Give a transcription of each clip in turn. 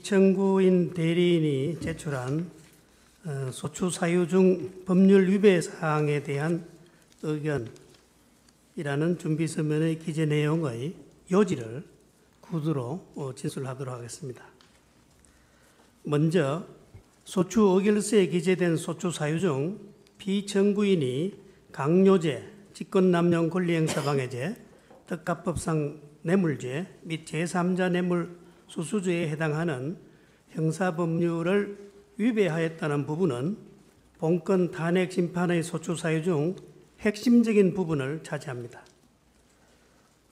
피청구인 대리인이 제출한 소추 사유 중 법률 위배 사항에 대한 의견이라는 준비서면의 기재 내용의 요지를 구두로 진술하도록 하겠습니다. 먼저 소추 의결서에 기재된 소추 사유 중 피청구인이 강요죄, 직권남용 권리행사방해죄, 특가법상 뇌물죄 및 제3자 뇌물 수수죄에 해당하는 형사법률을 위배하였다는 부분은 본건 탄핵 심판의 소추 사유 중 핵심적인 부분을 차지합니다.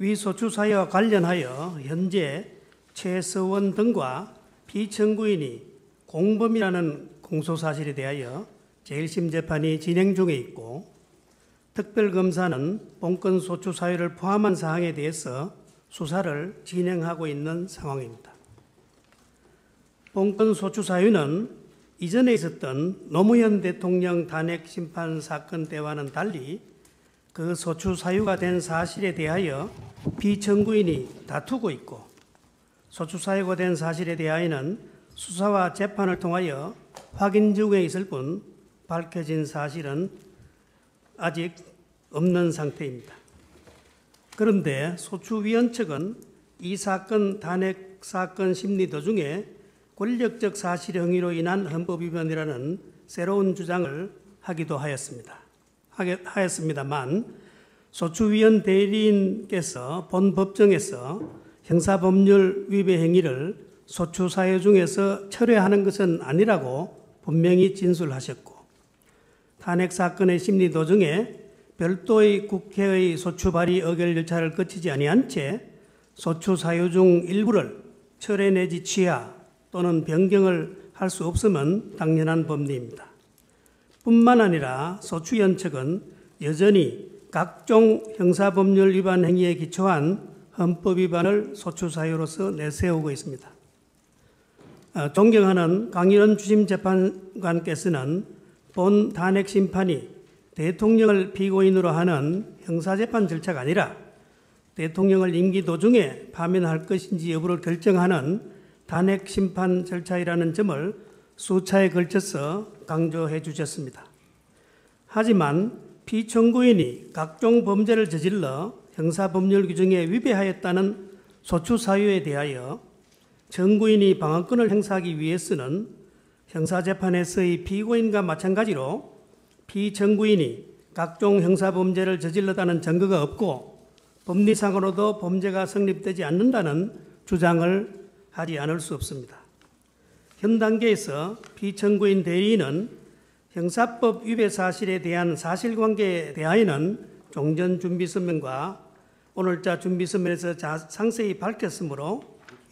위 소추 사유와 관련하여 현재 최서원 등과 피청구인이 공범이라는 공소사실에 대하여 제1심 재판이 진행 중에 있고, 특별검사는 본건 소추 사유를 포함한 사항에 대해서 수사를 진행하고 있는 상황입니다. 본건 소추 사유는 이전에 있었던 노무현 대통령 탄핵 심판 사건 때와는 달리 그 소추 사유가 된 사실에 대하여 피청구인이 다투고 있고, 소추 사유가 된 사실에 대하여는 수사와 재판을 통하여 확인 중에 있을 뿐 밝혀진 사실은 아직 없는 상태입니다. 그런데 소추위원 측은 이 사건 탄핵 사건 심리 도중에 권력적 사실 행위로 인한 헌법 위반이라는 새로운 주장을 하기도 하였습니다만, 소추위원 대리인께서 본 법정에서 형사법률 위배 행위를 소추 사유 중에서 철회하는 것은 아니라고 분명히 진술하셨고, 탄핵 사건의 심리 도중에 별도의 국회의 소추 발의 의결 절차를 거치지 아니한 채 소추 사유 중 일부를 철회 내지 취하 또는 변경을 할 수 없음은 당연한 법리입니다. 뿐만 아니라 소추위원 측은 여전히 각종 형사법률 위반 행위에 기초한 헌법 위반을 소추 사유로서 내세우고 있습니다. 존경하는 강일원 주심 재판관께서는 본 탄핵 심판이 대통령을 피고인으로 하는 형사재판 절차가 아니라 대통령을 임기 도중에 파면할 것인지 여부를 결정하는 탄핵 심판 절차이라는 점을 수차에 걸쳐서 강조해 주셨습니다. 하지만 피청구인이 각종 범죄를 저질러 형사법률 규정에 위배하였다는 소추 사유에 대하여 청구인이 방어권을 행사하기 위해서는 형사재판에서의 피고인과 마찬가지로 피청구인이 각종 형사범죄를 저질렀다는 증거가 없고 법리상으로도 범죄가 성립되지 않는다는 주장을 하지 않을 수 없습니다. 현 단계에서 피청구인 대리인은 형사법 위배 사실에 대한 사실관계에 대하여는 종전 준비서면과 오늘자 준비서면에서 상세히 밝혔으므로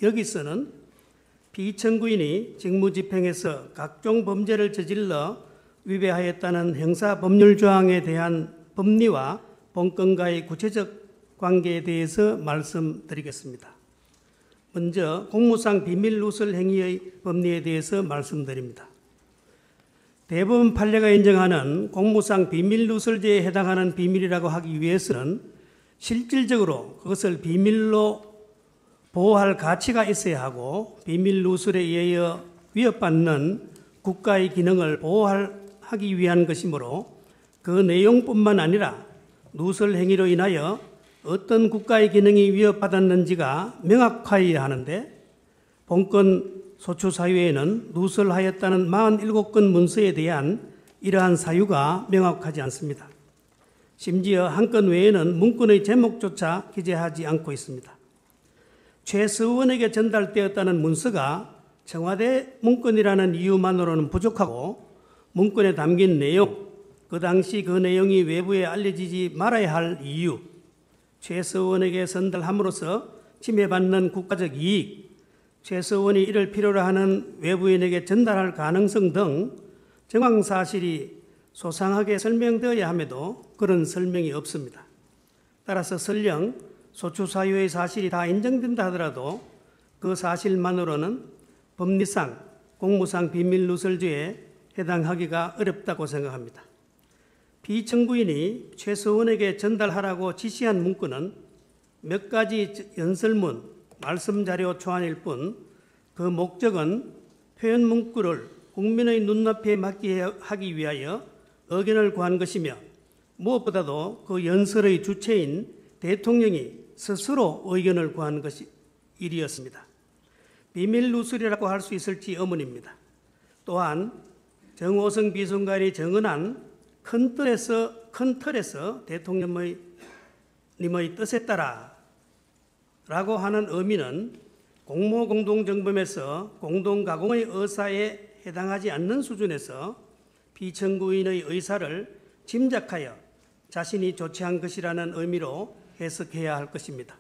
여기서는 피청구인이 직무집행에서 각종 범죄를 저질러 위배하였다는 형사법률 조항에 대한 법리와 본건과의 구체적 관계에 대해서 말씀드리겠습니다. 먼저 공무상 비밀 누설 행위의 법리에 대해서 말씀드립니다. 대법원 판례가 인정하는 공무상 비밀 누설죄에 해당하는 비밀이라고 하기 위해서는 실질적으로 그것을 비밀로 보호할 가치가 있어야 하고, 비밀 누설에 의하여 위협받는 국가의 기능을 보호하기 위한 것이므로 그 내용뿐만 아니라 누설 행위로 인하여 어떤 국가의 기능이 위협받았는지가 명확하여야 하는데, 본건 소추 사유에는 누설하였다는 47건 문서에 대한 이러한 사유가 명확하지 않습니다. 심지어 한 건 외에는 문건의 제목조차 기재하지 않고 있습니다. 최서원에게 전달되었다는 문서가 청와대 문건이라는 이유만으로는 부족하고, 문건에 담긴 내용, 그 당시 그 내용이 외부에 알려지지 말아야 할 이유, 최서원에게 전달함으로써 침해받는 국가적 이익, 최서원이 이를 필요로 하는 외부인에게 전달할 가능성 등 정황 사실이 소상하게 설명되어야 함에도 그런 설명이 없습니다. 따라서 설령 소추 사유의 사실이 다 인정된다 하더라도 그 사실만으로는 법리상 공무상 비밀 누설죄에 해당하기가 어렵다고 생각합니다. 피청구인이 최서원에게 전달하라고 지시한 문건은 몇 가지 연설문, 말씀자료 초안일 뿐 그 목적은 표현 문구를 국민의 눈앞에 맞게 하기 위하여 의견을 구한 것이며 무엇보다도 그 연설의 주체인 대통령이 스스로 의견을 구한 것이 일이었습니다. 비밀 누설이라고 할 수 있을지 의문입니다. 또한 정호성 비서관이 정언한 큰 틀에서 대통령의 뜻에 따라 라고 하는 의미는 공모공동정범에서 공동가공의 의사에 해당하지 않는 수준에서 피청구인의 의사를 짐작하여 자신이 조치한 것이라는 의미로 해석해야 할 것입니다.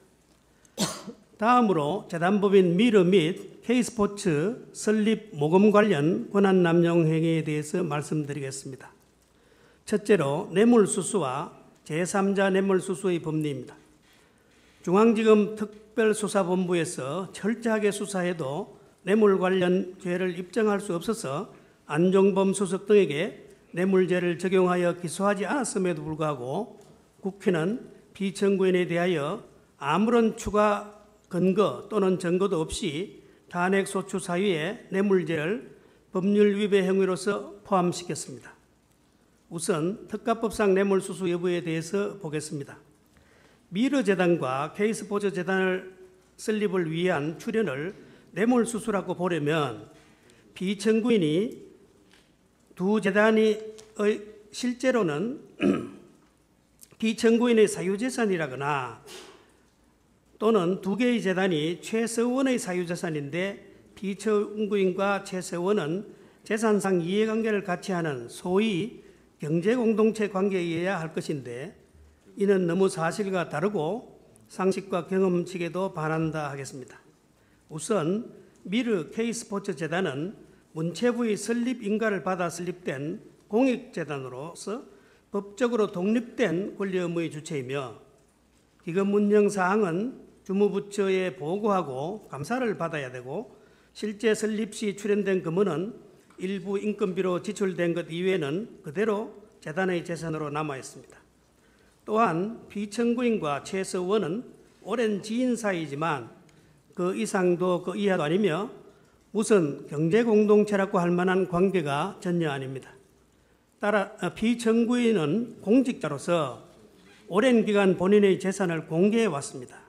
다음으로 재단법인 미르 및 K스포츠 설립 모금 관련 권한 남용 행위에 대해서 말씀드리겠습니다. 첫째로 뇌물수수와 제3자 뇌물수수의 법리입니다. 중앙지검 특별수사본부에서 철저하게 수사해도 뇌물 관련 죄를 입증할 수 없어서 안종범 수석 등에게 뇌물죄를 적용하여 기소하지 않았음에도 불구하고 국회는 피청구인에 대하여 아무런 추가 근거 또는 증거도 없이 탄핵소추 사유에 뇌물죄를 법률 위배 행위로서 포함시켰습니다. 우선 특가법상 뇌물수수 여부에 대해서 보겠습니다. 미르재단과 K스포츠재단을 설립을 위한 출연을 뇌물수수라고 보려면 피청구인이 두 재단이 실제로는 피청구인의 사유재산이라거나 또는 두 개의 재단이 최서원의 사유재산인데 피청구인과 최서원은 재산상 이해관계를 같이 하는 소위 경제공동체 관계여야 할 것인데 이는 너무 사실과 다르고 상식과 경험칙에도 반한다 하겠습니다. 우선 미르 K스포츠재단은 문체부의 설립 인가를 받아 설립된 공익재단으로서 법적으로 독립된 권리 의무의 주체이며 기금 운영 사항은 주무부처에 보고하고 감사를 받아야 되고 실제 설립 시 출연된 금원은 일부 인건비로 지출된 것 이외에는 그대로 재단의 재산으로 남아 있습니다. 또한 피청구인과 최서원은 오랜 지인 사이지만 그 이상도 그 이하도 아니며 무슨 경제공동체라고 할 만한 관계가 전혀 아닙니다. 따라 피청구인은 공직자로서 오랜 기간 본인의 재산을 공개해 왔습니다.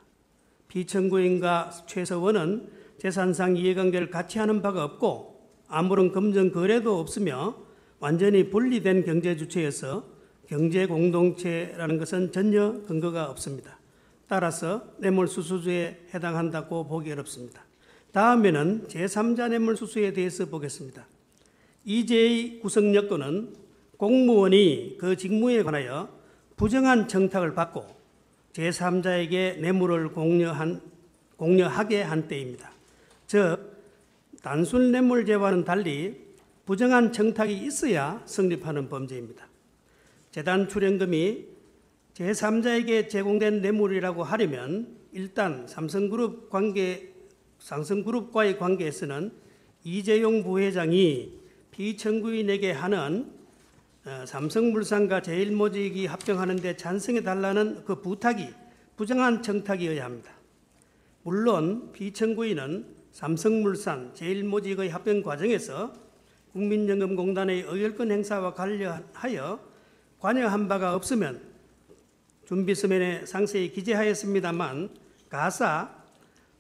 피청구인과 최서원은 재산상 이해관계를 같이 하는 바가 없고 아무런 검증 거래도 없으며 완전히 분리된 경제주체여서 경제공동체라는 것은 전혀 근거가 없습니다. 따라서 뇌물수수죄에 해당한다고 보기 어렵습니다. 다음에는 제3자 뇌물수수에 대해서 보겠습니다. 이 죄의 구성 요건은 공무원이 그 직무에 관하여 부정한 청탁을 받고 제3자에게 뇌물을 공여하게 한 때입니다. 즉 단순 뇌물죄와는 달리 부정한 청탁이 있어야 성립하는 범죄입니다. 재단 출연금이 제3자에게 제공된 뇌물이라고 하려면 일단 삼성그룹과의 관계에서는 이재용 부회장이 피청구인에게 하는 삼성물산과 제일모직이 합병하는 데 찬성해달라는 그 부탁이 부정한 청탁이어야 합니다. 물론 피청구인은 삼성물산, 제일모직의 합병 과정에서 국민연금공단의 의결권 행사와 관련하여 관여한 바가 없으면 준비서면에 상세히 기재하였습니다만 가사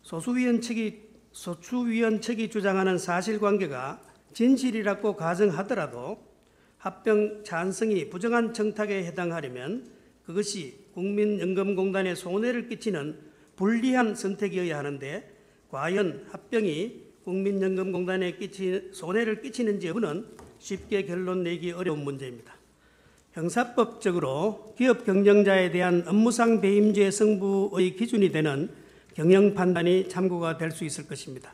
소추위원 측이 주장하는 사실관계가 진실이라고 가정하더라도 합병 찬성이 부정한 청탁에 해당하려면 그것이 국민연금공단에 손해를 끼치는 불리한 선택이어야 하는데 과연 합병이 국민연금공단에 손해를 끼치는지 여부는 쉽게 결론 내기 어려운 문제입니다. 형사법적으로 기업 경영자에 대한 업무상 배임죄 성부의 기준이 되는 경영 판단이 참고가 될 수 있을 것입니다.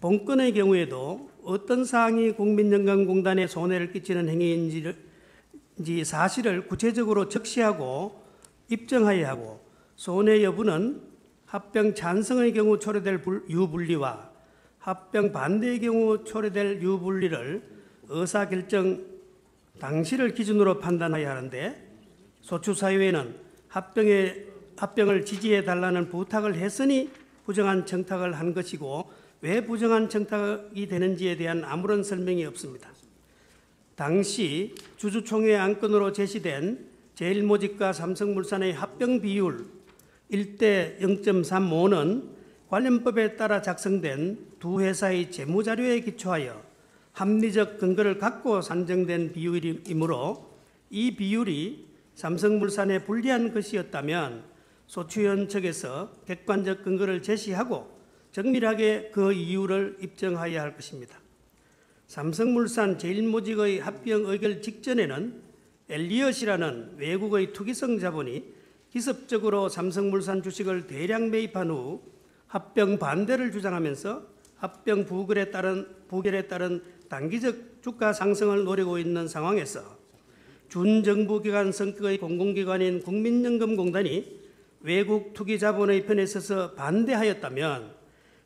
본건의 경우에도 어떤 사항이 국민연금공단에 손해를 끼치는 행위인지 사실을 구체적으로 적시하고 입증하여야 하고 손해 여부는 합병 찬성의 경우 초래될 유불리와 합병 반대의 경우 초래될 유불리를 의사결정 당시를 기준으로 판단해야 하는데 소추사유에는 합병을 지지해달라는 부탁을 했으니 부정한 청탁을 한 것이고 왜 부정한 청탁이 되는지에 대한 아무런 설명이 없습니다. 당시 주주총회 안건으로 제시된 제일모직과 삼성물산의 합병 비율 1대 0.35는 관련법에 따라 작성된 두 회사의 재무자료에 기초하여 합리적 근거를 갖고 산정된 비율이므로 이 비율이 삼성물산에 불리한 것이었다면 소추위원 측에서 객관적 근거를 제시하고 정밀하게 그 이유를 입증하여야 할 것입니다. 삼성물산 제일모직의 합병 의결 직전에는 엘리엇이라는 외국의 투기성 자본이 기습적으로 삼성물산 주식을 대량 매입한 후 합병 반대를 주장하면서 합병 부결에 따른 단기적 주가 상승을 노리고 있는 상황에서 준정부 기관 성격의 공공기관인 국민연금공단이 외국 투기 자본의 편에 서서 반대하였다면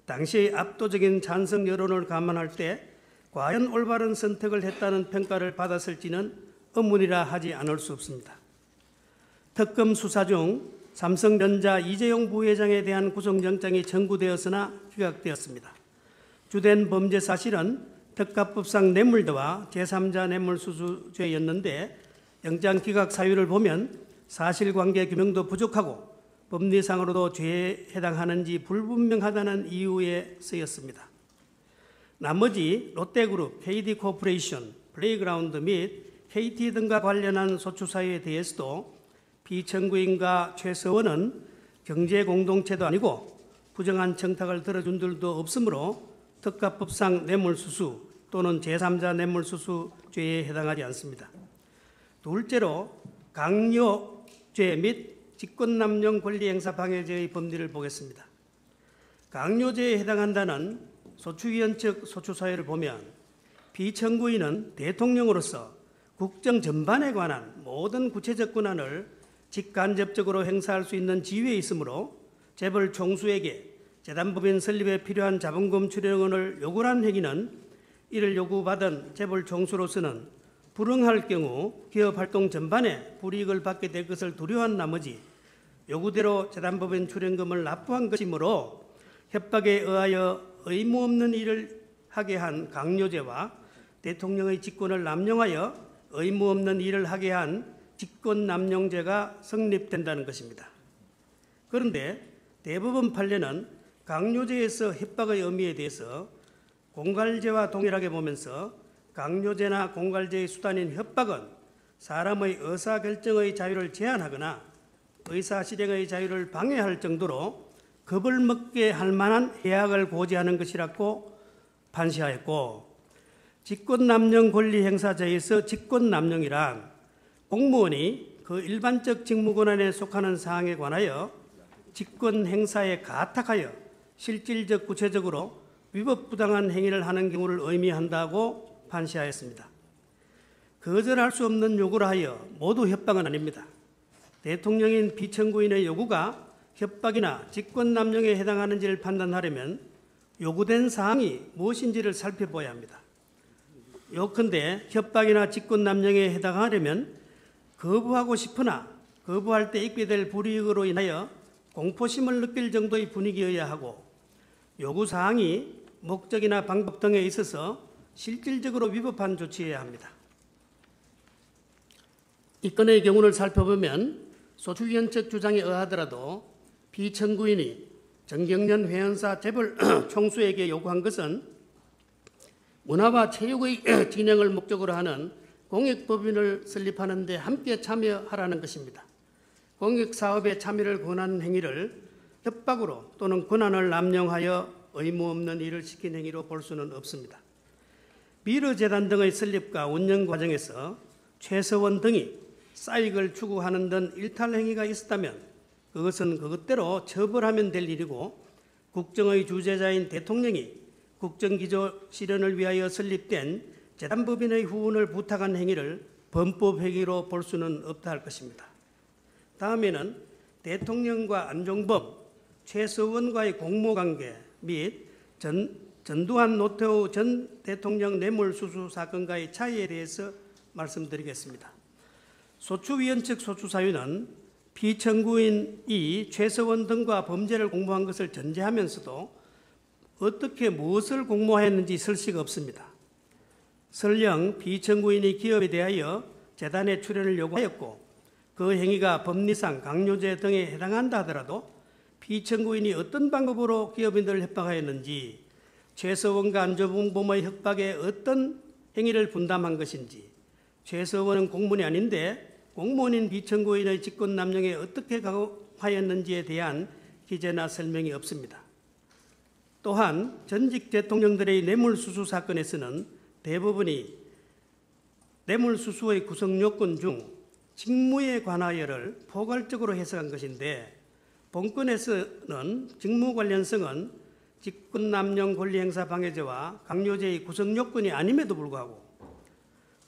당시의 압도적인 찬성 여론을 감안할 때 과연 올바른 선택을 했다는 평가를 받았을지는 의문이라 하지 않을 수 없습니다. 특검 수사 중 삼성전자 이재용 부회장에 대한 구속영장이 청구되었으나 기각되었습니다. 주된 범죄 사실은 특가법상 뇌물죄와 제3자 뇌물수수죄였는데 영장 기각 사유를 보면 사실관계 규명도 부족하고 법리상으로도 죄에 해당하는지 불분명하다는 이유에 쓰였습니다. 나머지 롯데그룹, KD코퍼레이션, 플레이그라운드 및 KT 등과 관련한 소추 사유에 대해서도 피청구인과 최서원은 경제공동체도 아니고 부정한 청탁을 들어준 들도 없으므로 특가법상 뇌물수수 또는 제3자 뇌물수수죄에 해당하지 않습니다. 둘째로 강요죄 및 직권남용 권리행사 방해죄의 법리를 보겠습니다. 강요죄에 해당한다는 소추위원 측 소추사유를 보면 피청구인은 대통령으로서 국정 전반에 관한 모든 구체적 권한을 직간접적으로 행사할 수 있는 지위에 있으므로 재벌 총수에게 재단법인 설립에 필요한 자본금 출연을 요구한 행위는 이를 요구받은 재벌 총수로서는 불응할 경우 기업활동 전반에 불이익을 받게 될 것을 두려워한 나머지 요구대로 재단법인 출연금을 납부한 것이므로 협박에 의하여 의무 없는 일을 하게 한 강요죄와 대통령의 직권을 남용하여 의무 없는 일을 하게 한 직권남용죄가 성립된다는 것입니다. 그런데 대법원 판례는 강요죄에서 협박의 의미에 대해서 공갈죄와 동일하게 보면서 강요죄나 공갈죄의 수단인 협박은 사람의 의사결정의 자유를 제한하거나 의사실행의 자유를 방해할 정도로 겁을 먹게 할 만한 해악을 고지하는 것이라고 판시하였고, 직권남용 권리행사죄에서 직권남용이란 공무원이 그 일반적 직무권한에 속하는 사항에 관하여 직권행사에 가탁하여 실질적 구체적으로 위법부당한 행위를 하는 경우를 의미한다고 판시하였습니다. 거절할 수 없는 요구를 하여 모두 협박은 아닙니다. 대통령인 피청구인의 요구가 협박이나 직권남용에 해당하는지를 판단하려면 요구된 사항이 무엇인지를 살펴봐야 합니다. 요컨대 협박이나 직권남용에 해당하려면 거부하고 싶으나 거부할 때 입게 될 불이익으로 인하여 공포심을 느낄 정도의 분위기여야 하고 요구사항이 목적이나 방법 등에 있어서 실질적으로 위법한 조치여야 합니다. 이 건의 경우를 살펴보면 소추위원 측 주장에 의하더라도 피청구인이 정경련 회원사 재벌 총수에게 요구한 것은 문화와 체육의 진행을 목적으로 하는 공익법인을 설립하는 데 함께 참여하라는 것입니다. 공익사업에 참여를 권하는 행위를 협박으로 또는 권한을 남용하여 의무 없는 일을 시킨 행위로 볼 수는 없습니다. 미르재단 등의 설립과 운영 과정에서 최서원 등이 사익을 추구하는 등 일탈 행위가 있었다면 그것은 그것대로 처벌하면 될 일이고, 국정의 주재자인 대통령이 국정기조 실현을 위하여 설립된 재단법인의 후원을 부탁한 행위를 범법행위로 볼 수는 없다 할 것입니다. 다음에는 대통령과 안종범, 최서원과의 공모관계 및 전두환 노태우 전 대통령 뇌물수수 사건과의 차이에 대해서 말씀드리겠습니다. 소추위원 측 소추사유는 피청구인이 최서원 등과 범죄를 공모한 것을 전제하면서도 어떻게 무엇을 공모하였는지 설시가 없습니다. 설령 비청구인이 기업에 대하여 재단의 출연을 요구하였고 그 행위가 법리상 강요죄 등에 해당한다 하더라도 비청구인이 어떤 방법으로 기업인들을 협박하였는지, 최서원과 안종범의 협박에 어떤 행위를 분담한 것인지, 최서원은 공무원이 아닌데 공무원인 비청구인의 직권남용에 어떻게 가공하였는지에 대한 기재나 설명이 없습니다. 또한 전직 대통령들의 뇌물수수 사건에서는 대부분이 뇌물수수의 구성요건 중 직무에 관하여를 포괄적으로 해석한 것인데, 본건에서는 직무 관련성은 직권남용 권리행사 방해죄와 강요죄의 구성요건이 아님에도 불구하고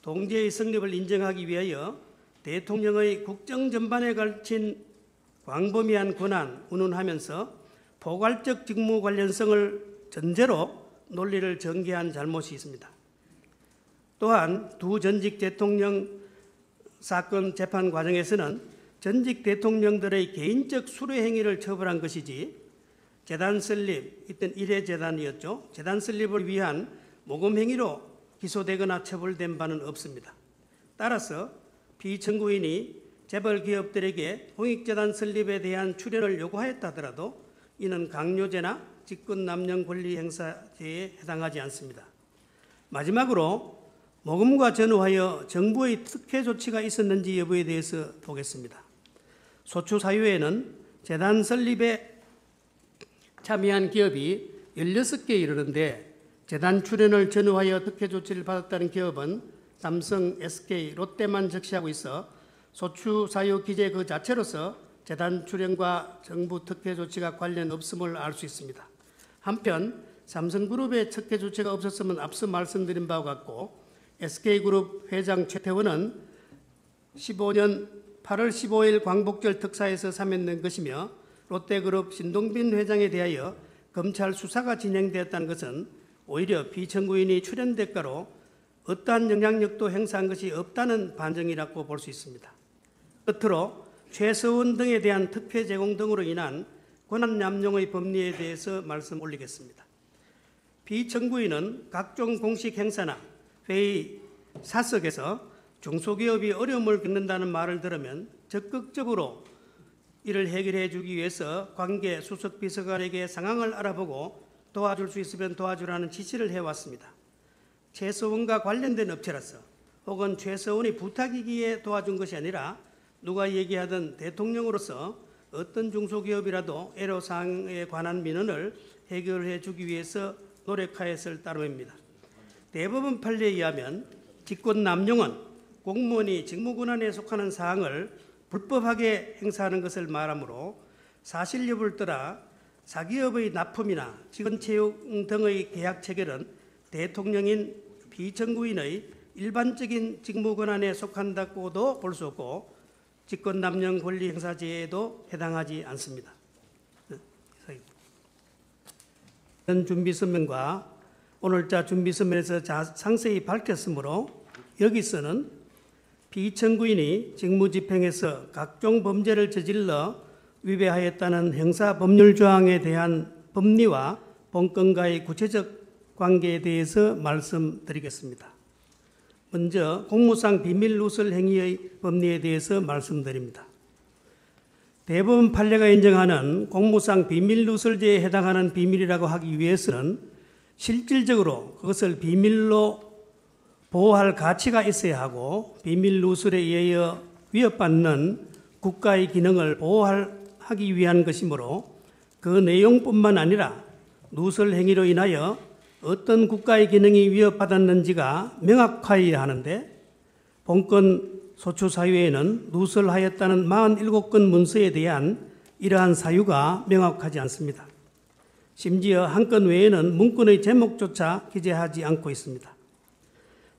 동죄의 성립을 인정하기 위하여 대통령의 국정 전반에 걸친 광범위한 권한 운운하면서 포괄적 직무 관련성을 전제로 논리를 전개한 잘못이 있습니다. 또한 두 전직 대통령 사건 재판 과정에서는 전직 대통령들의 개인적 수뢰 행위를 처벌한 것이지 재단 설립, 이때는 1회 재단이었죠. 재단 설립을 위한 모금 행위로 기소되거나 처벌된 바는 없습니다. 따라서 비청구인이 재벌 기업들에게 공익재단 설립에 대한 출연을 요구하였다 하더라도 이는 강요죄나 직권남용 권리행사죄에 해당하지 않습니다. 마지막으로 모금과 전후하여 정부의 특혜 조치가 있었는지 여부에 대해서 보겠습니다. 소추 사유에는 재단 설립에 참여한 기업이 16개 이르는데 재단 출연을 전후하여 특혜 조치를 받았다는 기업은 삼성, SK, 롯데만 적시하고 있어 소추 사유 기재 그 자체로서 재단 출연과 정부 특혜 조치가 관련 없음을 알 수 있습니다. 한편 삼성그룹의 특혜 조치가 없었으면 앞서 말씀드린 바와 같고 SK그룹 회장 최태원은 15년 8월 15일 광복절 특사에서 사면된 것이며 롯데그룹 신동빈 회장에 대하여 검찰 수사가 진행되었다는 것은 오히려 비청구인이 출연 대가로 어떠한 영향력도 행사한 것이 없다는 반증이라고 볼 수 있습니다. 끝으로 최서원 등에 대한 특혜 제공 등으로 인한 권한남용의 법리에 대해서 말씀 올리겠습니다. 비청구인은 각종 공식 행사나 회의, 사석에서 중소기업이 어려움을 겪는다는 말을 들으면 적극적으로 이를 해결해 주기 위해서 관계 수석 비서관에게 상황을 알아보고 도와줄 수 있으면 도와주라는 지시를 해왔습니다. 최서원과 관련된 업체라서 혹은 최서원이 부탁이기에 도와준 것이 아니라 누가 얘기하든 대통령으로서 어떤 중소기업이라도 애로사항에 관한 민원을 해결해 주기 위해서 노력하였을 따름입니다. 대법원 판례에 의하면 직권남용은 공무원이 직무권한에 속하는 사항을 불법하게 행사하는 것을 말하므로 사실 여부를 떠나 사기업의 납품이나 직원 채용 등의 계약 체결은 대통령인 비청구인의 일반적인 직무권한에 속한다고도 볼 수 없고 직권남용 권리행사죄에도 해당하지 않습니다. 이런 준비서면과 오늘자 준비서면에서 상세히 밝혔으므로 여기서는 비청구인이 직무집행에서 각종 범죄를 저질러 위배하였다는 형사법률조항에 대한 법리와 본건과의 구체적 관계에 대해서 말씀드리겠습니다. 먼저 공무상 비밀 누설 행위의 법리에 대해서 말씀드립니다. 대법원 판례가 인정하는 공무상 비밀 누설죄에 해당하는 비밀이라고 하기 위해서는 실질적으로 그것을 비밀로 보호할 가치가 있어야 하고 비밀 누설에 의하여 위협받는 국가의 기능을 보호하기 위한 것이므로 그 내용뿐만 아니라 누설 행위로 인하여 어떤 국가의 기능이 위협받았는지가 명확하여야 하는데 본건 소추 사유에는 누설하였다는 47건 문서에 대한 이러한 사유가 명확하지 않습니다. 심지어 한 건 외에는 문건의 제목조차 기재하지 않고 있습니다.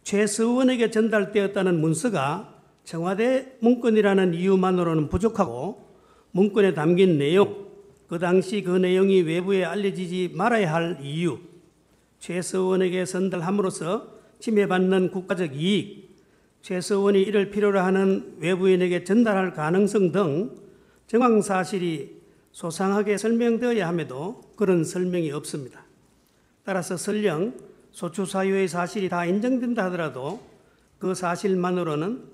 최서원에게 전달되었다는 문서가 청와대 문건이라는 이유만으로는 부족하고 문건에 담긴 내용, 그 당시 그 내용이 외부에 알려지지 말아야 할 이유, 최서원에게 전달함으로써 침해받는 국가적 이익, 최서원이 이를 필요로 하는 외부인에게 전달할 가능성 등 정황 사실이 소상하게 설명되어야 함에도 그런 설명이 없습니다. 따라서 설령 소추 사유의 사실이 다 인정된다 하더라도 그 사실만으로는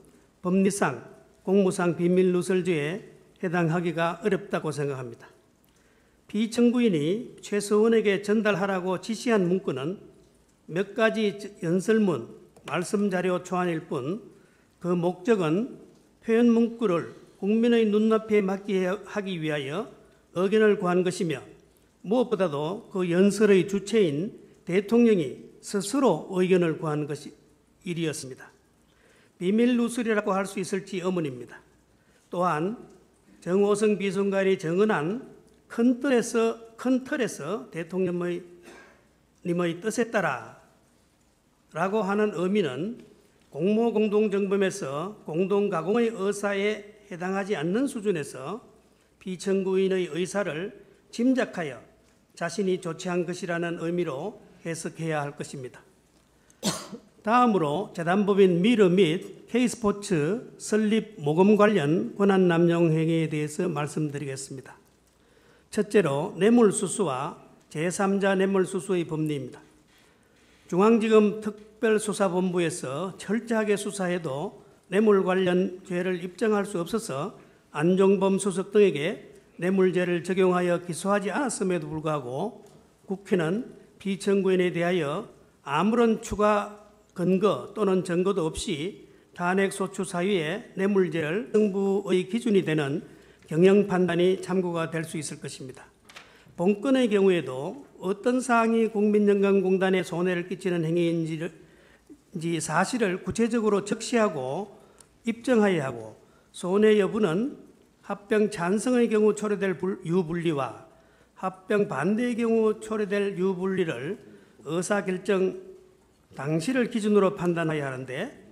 법리상, 공무상 비밀 누설죄에 해당하기가 어렵다고 생각합니다. 피청구인이 최서원에게 전달하라고 지시한 문구는 몇 가지 연설문, 말씀자료 초안일 뿐 그 목적은 표현 문구를 국민의 눈앞에 맡게 하기 위하여 의견을 구한 것이며 무엇보다도 그 연설의 주체인 대통령이 스스로 의견을 구한 것이 일이었습니다. 비밀 누설이라고 할 수 있을지 의문입니다. 또한 정호성 비서관이 정언한 큰 틀에서 대통령의 뜻에 따라 라고 하는 의미는 공모공동정범에서 공동가공의 의사에 해당하지 않는 수준에서 피청구인의 의사를 짐작하여 자신이 조치한 것이라는 의미로 해석해야 할 것입니다. 다음으로 재단법인 미르 및 K스포츠 설립 모금 관련 권한 남용 행위에 대해서 말씀드리겠습니다. 첫째로 뇌물수수와 제3자 뇌물수수의 법리입니다. 중앙지검 특별수사본부에서 철저하게 수사해도 뇌물 관련 죄를 입증할 수 없어서 안종범 수석 등에게 뇌물죄를 적용하여 기소하지 않았음에도 불구하고 국회는 피청구인에 대하여 아무런 추가 근거 또는 증거도 없이 탄핵 소추 사유에 뇌물죄를 정부의 기준이 되는 경영 판단이 참고가 될 수 있을 것입니다. 본건의 경우에도 어떤 사항이 국민연금공단에 손해를 끼치는 행위인지 사실을 구체적으로 적시하고 입증하여야 하고 손해 여부는 합병 찬성의 경우 초래될 유불리와 합병 반대의 경우 초래될 유불리를 의사결정 당시를 기준으로 판단해야 하는데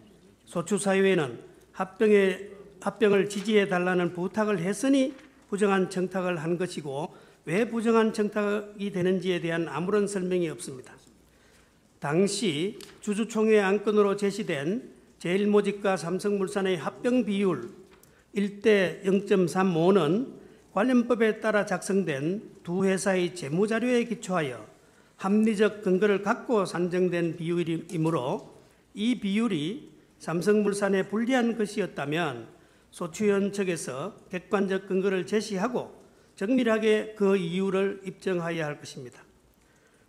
소추 사유에는 합병을 지지해 달라는 부탁을 했으니 부정한 청탁을 한 것이고 왜 부정한 청탁이 되는지에 대한 아무런 설명이 없습니다. 당시 주주총회 안건으로 제시된 제일모직과 삼성물산의 합병 비율 1대 0.35는 관련법에 따라 작성된 두 회사의 재무자료에 기초하여 합리적 근거를 갖고 산정된 비율이므로 이 비율이 삼성물산에 불리한 것이었다면 소추위원 측에서 객관적 근거를 제시하고 정밀하게 그 이유를 입증하여야 할 것입니다.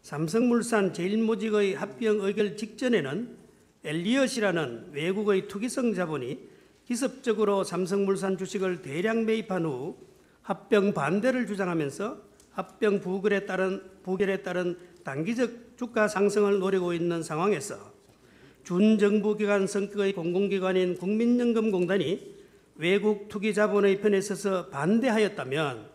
삼성물산 제일모직의 합병 의결 직전에는 엘리엇이라는 외국의 투기성 자본이 기습적으로 삼성물산 주식을 대량 매입한 후 합병 반대를 주장하면서 합병 부결에 따른 단기적 주가 상승을 노리고 있는 상황에서 준정부기관 성격의 공공기관인 국민연금공단이 외국 투기 자본의 편에 서서 반대하였다면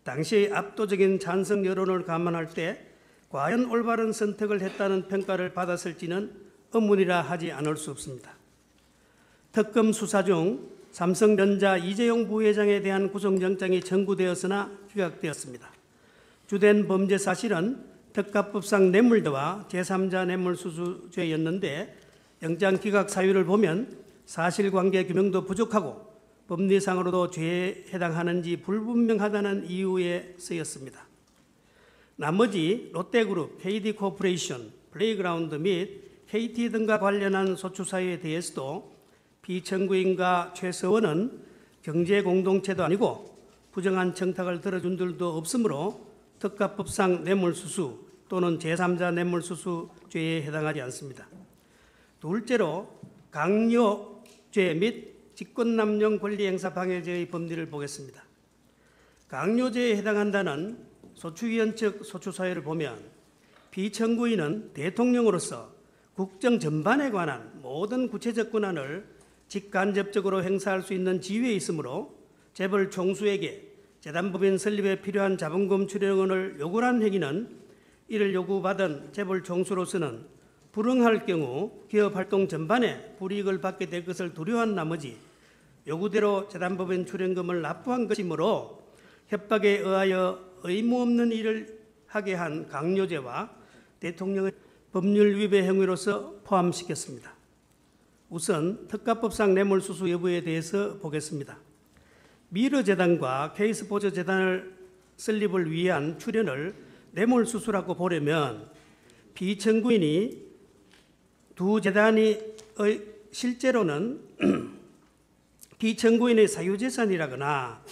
당시의 압도적인 찬성 여론을 감안할 때 과연 올바른 선택을 했다는 평가를 받았을지는 의문이라 하지 않을 수 없습니다. 특검 수사 중 삼성전자 이재용 부회장에 대한 구속영장이 청구되었으나 기각되었습니다. 주된 범죄 사실은 특가법상 뇌물죄와 제3자 뇌물수수죄였는데 영장 기각 사유를 보면 사실관계 규명도 부족하고 법리상으로도 죄에 해당하는지 불분명하다는 이유에 쓰였습니다. 나머지 롯데그룹, KD코퍼레이션, 플레이그라운드 및 KT 등과 관련한 소추 사유에 대해서도 피청구인과 최서원은 경제공동체도 아니고 부정한 청탁을 들어준 들도 없으므로 특가법상 뇌물수수 또는 제3자 뇌물수수죄에 해당하지 않습니다. 둘째로 강요죄 및 직권남용 권리행사방해죄의 법리를 보겠습니다. 강요죄에 해당한다는 소추위원 측 소추사유를 보면 피청구인은 대통령으로서 국정 전반에 관한 모든 구체적 권한을 직간접적으로 행사할 수 있는 지위에 있으므로 재벌 총수에게 재단법인 설립에 필요한 자본금 출연을 요구한 행위는 이를 요구받은 재벌 총수로서는 불응할 경우 기업활동 전반에 불이익을 받게 될 것을 두려워한 나머지 요구대로 재단법인 출연금을 납부한 것이므로 협박에 의하여 의무 없는 일을 하게 한 강요죄와 대통령의 법률 위배 행위로서 포함시켰습니다. 우선 특가법상 뇌물수수 여부에 대해서 보겠습니다. 미르재단과 K스포츠재단을 설립을 위한 출연을 뇌물수수라고 보려면 비청구인이 두 재단이 실제로는 비청구인의 사유재산이라거나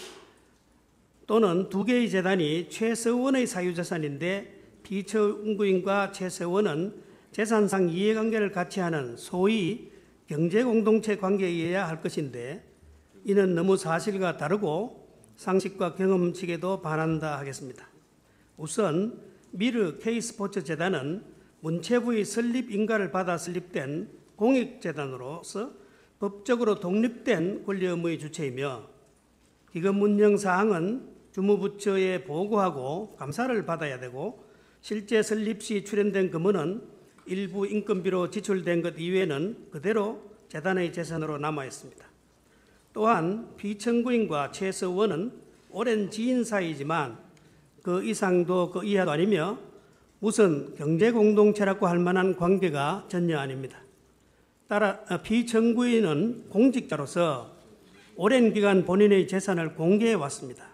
또는 두 개의 재단이 최서원의 사유재산인데 비청구인과 최서원은 재산상 이해관계를 같이 하는 소위 경제공동체 관계에 의해야 할 것인데 이는 너무 사실과 다르고 상식과 경험칙에도 반한다 하겠습니다. 우선 미르 K스포츠 재단은 문체부의 설립 인가를 받아 설립된 공익재단으로서 법적으로 독립된 권리 의무의 주체이며 기금 운영 사항은 주무부처에 보고하고 감사를 받아야 되고 실제 설립 시 출연된 금은은 일부 인건비로 지출된 것 이외에는 그대로 재단의 재산으로 남아 있습니다. 또한 비청구인과 최서원은 오랜 지인 사이지만 그 이상도 그 이하도 아니며 무슨 경제공동체라고 할 만한 관계가 전혀 아닙니다. 따라 비청구인은 공직자로서 오랜 기간 본인의 재산을 공개해 왔습니다.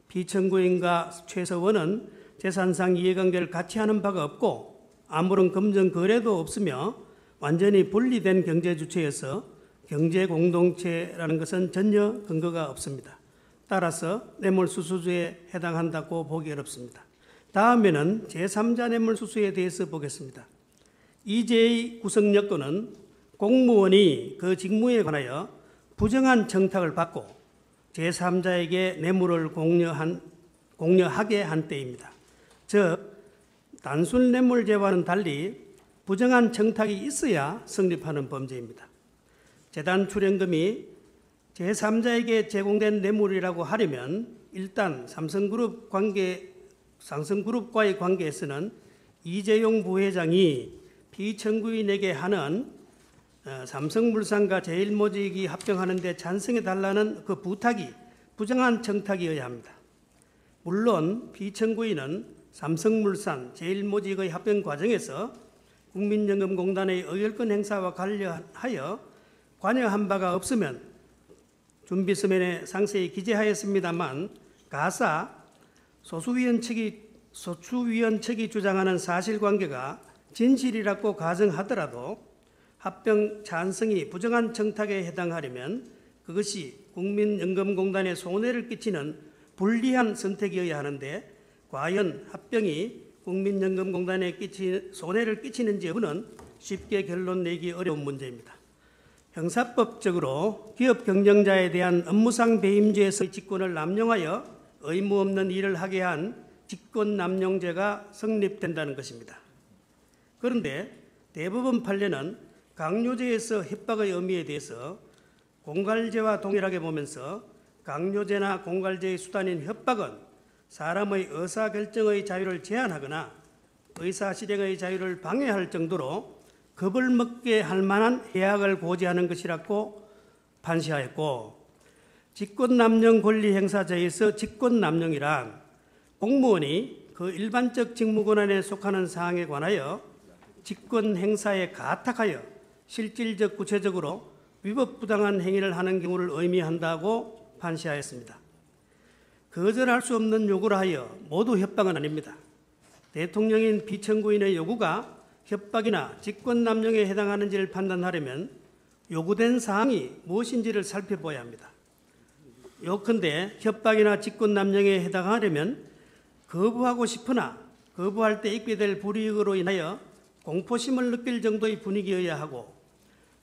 비청구인과 최서원은 재산상 이해관계를 같이 하는 바가 없고 아무런 금전 거래도 없으며 완전히 분리된 경제주체여서 경제공동체라는 것은 전혀 근거가 없습니다. 따라서 뇌물수수죄에 해당한다고 보기 어렵습니다. 다음에는 제3자 뇌물수수에 대해서 보겠습니다. 이죄의 구성 여건은 공무원이 그 직무에 관하여 부정한 청탁을 받고 제3자에게 뇌물을 공여하게 한 때입니다. 즉 단순 뇌물죄와는 달리 부정한 청탁이 있어야 성립하는 범죄입니다. 재단 출연금이 제3자에게 제공된 뇌물이라고 하려면 일단 삼성그룹과의 관계에서는 이재용 부회장이 비청구인에게 하는 삼성물산과 제일모직이 합병하는 데 찬성해달라는 그 부탁이 부정한 청탁이어야 합니다. 물론 비청구인은 삼성물산, 제일모직의 합병 과정에서 국민연금공단의 의결권 행사와 관련하여 관여한 바가 없으면 준비서면에 상세히 기재하였습니다만 가사 소추위원 측이 주장하는 사실관계가 진실이라고 가정하더라도 합병 찬성이 부정한 청탁에 해당하려면 그것이 국민연금공단에 손해를 끼치는 불리한 선택이어야 하는데 과연 합병이 국민연금공단에 손해를 끼치는지 여부는 쉽게 결론 내기 어려운 문제입니다. 형사법적으로 기업 경영자에 대한 업무상 배임죄에서의 직권을 남용하여 의무 없는 일을 하게 한 직권남용죄가 성립된다는 것입니다. 그런데 대법원 판례는 강요죄에서 협박의 의미에 대해서 공갈죄와 동일하게 보면서 강요죄나 공갈죄의 수단인 협박은 사람의 의사결정의 자유를 제한하거나 의사실행의 자유를 방해할 정도로 겁을 먹게 할 만한 해악을 고지하는 것이라고 판시하였고 직권남용 권리행사죄에서 직권남용이란 공무원이 그 일반적 직무권한에 속하는 사항에 관하여 직권행사에 가탁하여 실질적 구체적으로 위법부당한 행위를 하는 경우를 의미한다고 판시하였습니다. 거절할 수 없는 요구를 하여 모두 협박은 아닙니다. 대통령인 비청구인의 요구가 협박이나 직권남용에 해당하는지를 판단하려면 요구된 사항이 무엇인지를 살펴봐야 합니다. 요컨대 협박이나 직권남용에 해당하려면 거부하고 싶으나 거부할 때 입게 될 불이익으로 인하여 공포심을 느낄 정도의 분위기여야 하고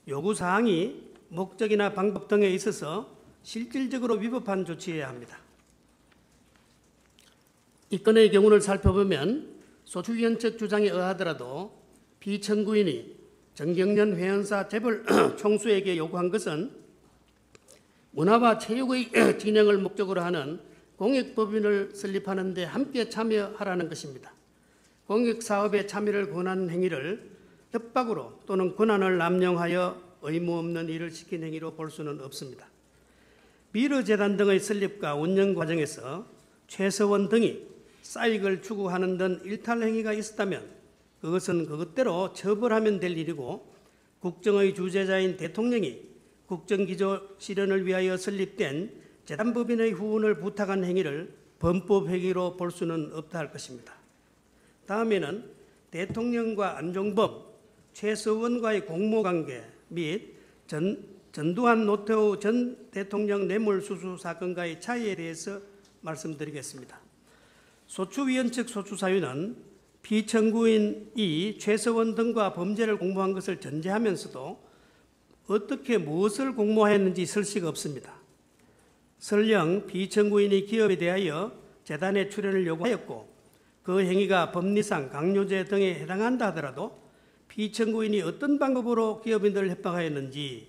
요구사항이 목적이나 방법 등에 있어서 실질적으로 위법한 조치여야 합니다. 이 건의 경우를 살펴보면 소추위원 측 주장에 의하더라도 비청구인이 정경련 회원사 재벌 총수에게 요구한 것은 문화와 체육의 진행을 목적으로 하는 공익법인을 설립하는 데 함께 참여하라는 것입니다. 공익사업에 참여를 권하는 행위를 협박으로 또는 권한을 남용하여 의무 없는 일을 시킨 행위로 볼 수는 없습니다. 미르재단 등의 설립과 운영 과정에서 최서원 등이 사익을 추구하는 등 일탈 행위가 있었다면 그것은 그것대로 처벌하면 될 일이고 국정의 주재자인 대통령이 국정기조 실현을 위하여 설립된 재단법인의 후원을 부탁한 행위를 범법 행위로 볼 수는 없다 할 것입니다. 다음에는 대통령과 안종범, 최서원과의 공모관계 및 전두환 노태우 전 대통령 뇌물수수 사건과의 차이에 대해서 말씀드리겠습니다. 소추위원 측 소추사유는 피청구인이 최서원 등과 범죄를 공모한 것을 전제하면서도 어떻게 무엇을 공모하였는지 설시가 없습니다. 설령 피청구인이 기업에 대하여 재단의 출연을 요구하였고 그 행위가 법리상 강요죄 등에 해당한다 하더라도 피청구인이 어떤 방법으로 기업인들을 협박하였는지,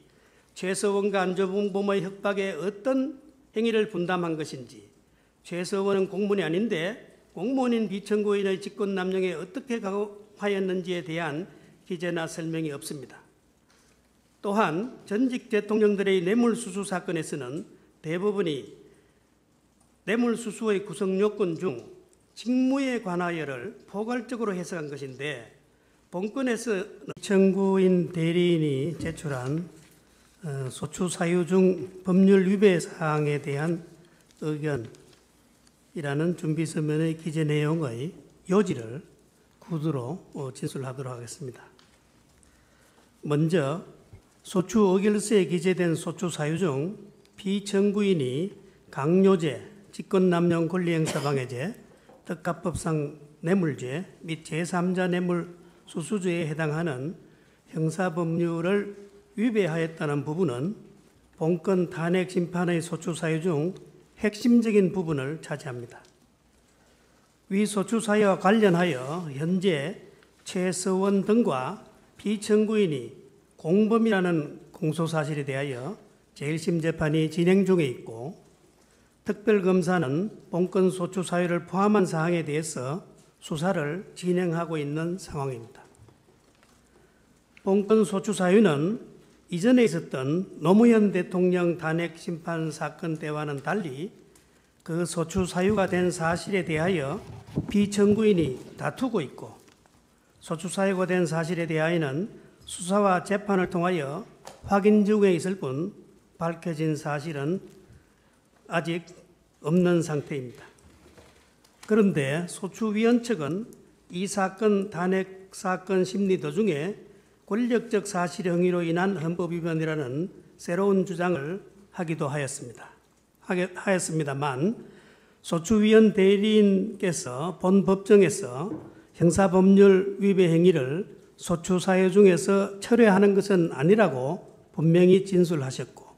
최서원과 안종범의 협박에 어떤 행위를 분담한 것인지, 최서원은 공무원이 아닌데 공무원인 피청구인의 직권남용에 어떻게 가하였는지에 대한 기재나 설명이 없습니다. 또한 전직 대통령들의 뇌물수수 사건에서는 대부분이 뇌물수수의 구성요건 중 직무에 관하여를 포괄적으로 해석한 것인데, 본건에서 청구인 대리인이 제출한 소추 사유 중 법률 위배 사항에 대한 의견이라는 준비 서면의 기재 내용의 요지를 구두로 진술하도록 하겠습니다. 먼저 소추 의결서에 기재된 소추 사유 중 피청구인이 강요죄, 직권남용 권리행사방해죄, 특가법상 뇌물죄 및 제3자 뇌물수수죄에 해당하는 형사법률을 위배하였다는 부분은 본건 탄핵심판의 소추사유 중 핵심적인 부분을 차지합니다. 위 소추사유와 관련하여 현재 최서원 등과 피청구인이 공범이라는 공소사실에 대하여 제1심 재판이 진행 중에 있고, 특별검사는 본건 소추 사유를 포함한 사항에 대해서 수사를 진행하고 있는 상황입니다. 본건 소추 사유는 이전에 있었던 노무현 대통령 탄핵 심판 사건 때와는 달리 그 소추 사유가 된 사실에 대하여 피청구인이 다투고 있고, 소추 사유가 된 사실에 대하여는 수사와 재판을 통하여 확인 중에 있을 뿐 밝혀진 사실은 아직 없는 상태입니다. 그런데 소추위원 측은 이 사건 탄핵 사건 심리 도중에 권력적 사실 행위로 인한 헌법 위반이라는 새로운 주장을 하기도 하였습니다만, 소추위원 대리인께서 본 법정에서 형사법률 위배 행위를 소추 사유 중에서 철회하는 것은 아니라고 분명히 진술하셨고,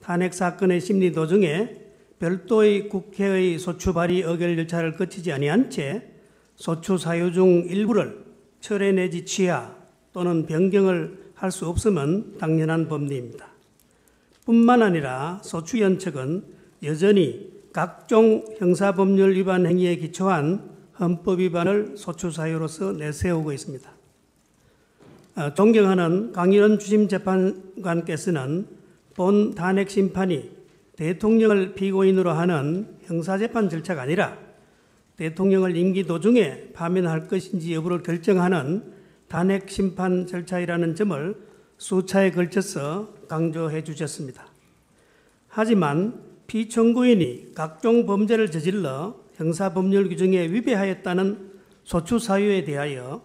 탄핵 사건의 심리 도중에 별도의 국회의 소추 발의 의결 절차를 거치지 아니한 채 소추 사유 중 일부를 철회 내지 취하 또는 변경을 할 수 없음은 당연한 법리입니다. 뿐만 아니라 소추위원 측은 여전히 각종 형사법률 위반 행위에 기초한 헌법 위반을 소추 사유로서 내세우고 있습니다. 존경하는 강일원 주심재판관께서는 본 탄핵 심판이 대통령을 피고인으로 하는 형사재판 절차가 아니라 대통령을 임기 도중에 파면할 것인지 여부를 결정하는 탄핵 심판 절차이라는 점을 수차에 걸쳐서 강조해 주셨습니다. 하지만 피청구인이 각종 범죄를 저질러 형사법률 규정에 위배하였다는 소추 사유에 대하여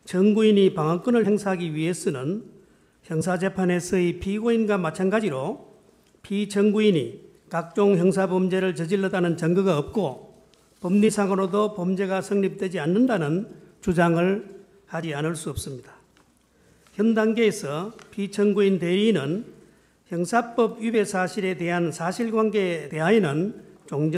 청구인이 방어권을 행사하기 위해서는 형사재판에서의 피고인과 마찬가지로 피청구인이 각종 형사범죄를 저질렀다는 증거가 없고 법리상으로도 범죄가 성립되지 않는다는 주장을 하지 않을 수 없습니다. 현 단계에서 피청구인 대리인은 형사법 위배 사실에 대한 사실관계에 대하여는 종전